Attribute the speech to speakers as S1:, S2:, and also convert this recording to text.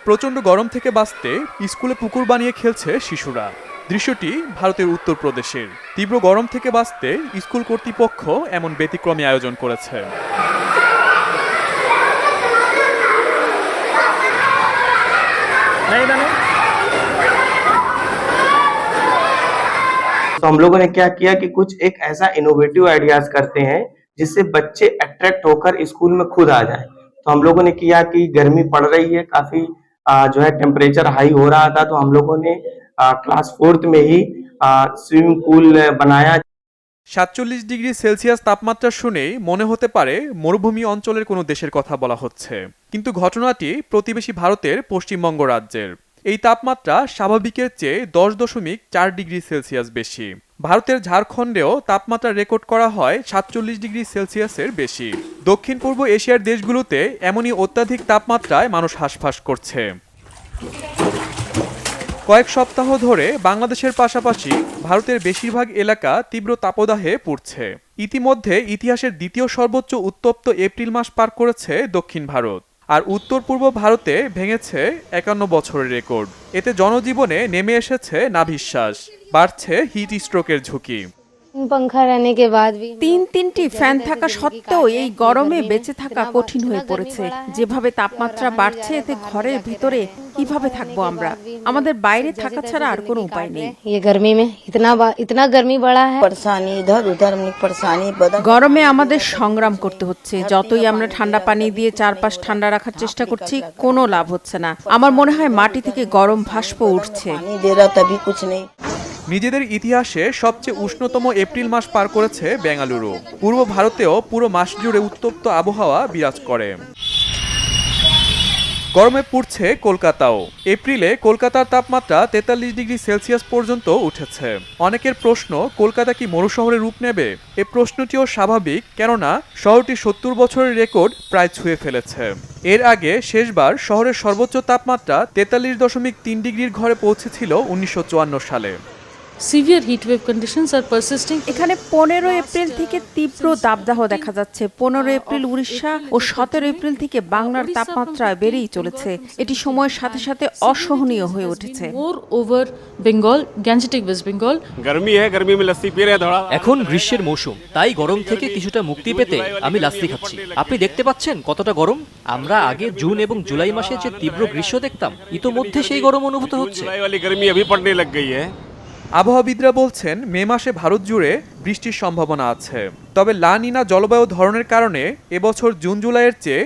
S1: প্রচণ্ড গরম থেকে বাঁচতে স্কুলে পুকুর বানিয়ে খেলছে শিশুরা। দৃশ্যটি ভারতের উত্তরপ্রদেশের। তীব্র গরম থেকে বাঁচতে স্কুল কর্তৃপক্ষ এমন ব্যতিক্রমী আয়োজন করেছে।
S2: तो हम लोगों ने क्या किया कि कुछ एक ऐसा इनोवेटिव आइडियाज करते हैं जिससे बच्चे अट्रैक्ट होकर स्कूल में खुद आ जाएं। तो हम लोगों ने किया कि गर्मी पड़ रही है, काफी जो है टेम्परेचर हाई हो रहा था, तो हम लोगों ने क्लास 4th में ही स्विमिंग पूल बनाया।
S1: 47 ডিগ্রি সেলসিয়াস তাপমাত্রা শুনেই মনে হতে পারে মরুভূমি অঞ্চলের কোনো দেশের কথা বলা হচ্ছে, কিন্তু ঘটনাটি প্রতিবেশী ভারতের পশ্চিমবঙ্গ রাজ্যের। এই তাপমাত্রা স্বাভাবিকের চেয়ে 10.4 ডিগ্রি সেলসিয়াস বেশি। ভারতের ঝাড়খণ্ডেও তাপমাত্রা রেকর্ড করা হয় 47 ডিগ্রি সেলসিয়াসের বেশি। দক্ষিণ পূর্ব এশিয়ার দেশগুলোতে এমনই অত্যাধিক তাপমাত্রায় মানুষ হাঁসফাঁস করছে। কয়েক সপ্তাহ ধরে বাংলাদেশের পাশাপাশি ভারতের বেশিরভাগ এলাকা তীব্র তাপদাহে পুড়ছে। ইতিমধ্যে ইতিহাসের দ্বিতীয় সর্বোচ্চ উত্তপ্ত এপ্রিল মাস পার করেছে দক্ষিণ ভারত, আর উত্তর পূর্ব ভারতে ভেঙেছে 51 বছরের রেকর্ড। এতে জনজীবনে নেমে এসেছে নাভিশ্বাস, বাড়ছে হিট স্ট্রোকের ঝুঁকি।
S3: তিনটি ফ্যান থাকা সত্ত্বেও এই গরমে বেঁচে থাকা কঠিন হয়ে পড়েছে। যেভাবে তাপমাত্রা বাড়ছে, এতে ঘরের ভিতরে কিভাবে থাকবো আমরা? আমাদের বাইরে থাকা ছাড়া আর কোনো উপায় নেই। গরমে আমাদের সংগ্রাম করতে হচ্ছে। যতই আমরা ঠান্ডা পানি দিয়ে চারপাশ ঠান্ডা রাখার চেষ্টা করছি, কোনো লাভ হচ্ছে না। আমার মনে হয় মাটি থেকে গরম ভাস্প উঠছে।
S1: নিজেদের ইতিহাসে সবচেয়ে উষ্ণতম এপ্রিল মাস পার করেছে বেঙ্গালুরু। পূর্ব ভারতেও পুরো মাস জুড়ে উত্তপ্ত আবহাওয়া বিরাজ করে। গরমে পুড়ছে কলকাতাও। এপ্রিলে কলকাতার তাপমাত্রা 43 ডিগ্রি সেলসিয়াস পর্যন্ত উঠেছে। অনেকের প্রশ্ন, কলকাতা কি মরুশহরে রূপ নেবে? এ প্রশ্নটিও স্বাভাবিক, কেননা শহরটি 70 বছরের রেকর্ড প্রায় ছুঁয়ে ফেলেছে। এর আগে শেষবার শহরের সর্বোচ্চ তাপমাত্রা 43.3 ডিগ্রির ঘরে পৌঁছেছিল 1954 সালে।
S4: Severe heat wave conditions are persisting.
S3: এখানে 15 এপ্রিল থেকে তীব্র দাবদাহ দেখা যাচ্ছে। 15 এপ্রিল উড়িষ্যা ও 17 এপ্রিল থেকে বাংলার তাপমাত্রা বেড়েই চলেছে। এটি সময়ের সাথে সাথে অসহনীয় হয়ে উঠেছে।
S4: More over Bengal, Gangetic West Bengal.
S5: गर्मी में लस्सी पी रहे हैं थोड़ा। এখন গ্রীষ্মের মৌসুম, তাই গরম থেকে কিছুটা মুক্তি পেতে আমি লাস্সি খাচ্ছি। আপনি দেখতে পাচ্ছেন কতটা গরম। আমরা আগে জুন এবং জুলাই মাসে যে তীব্র গ্রীষ্ম দেখতাম, ইতোমধ্যে সেই গরম অনুভূত হচ্ছে।
S1: আবহাওয়াবিদরা বলছেন মে মাসে ভারত জুড়ে বৃষ্টির সম্ভাবনা আছে, তবে লা নিনা জলবায়ু ধরনের কারণে এবছর জুন জুলাইয়ের চেয়ে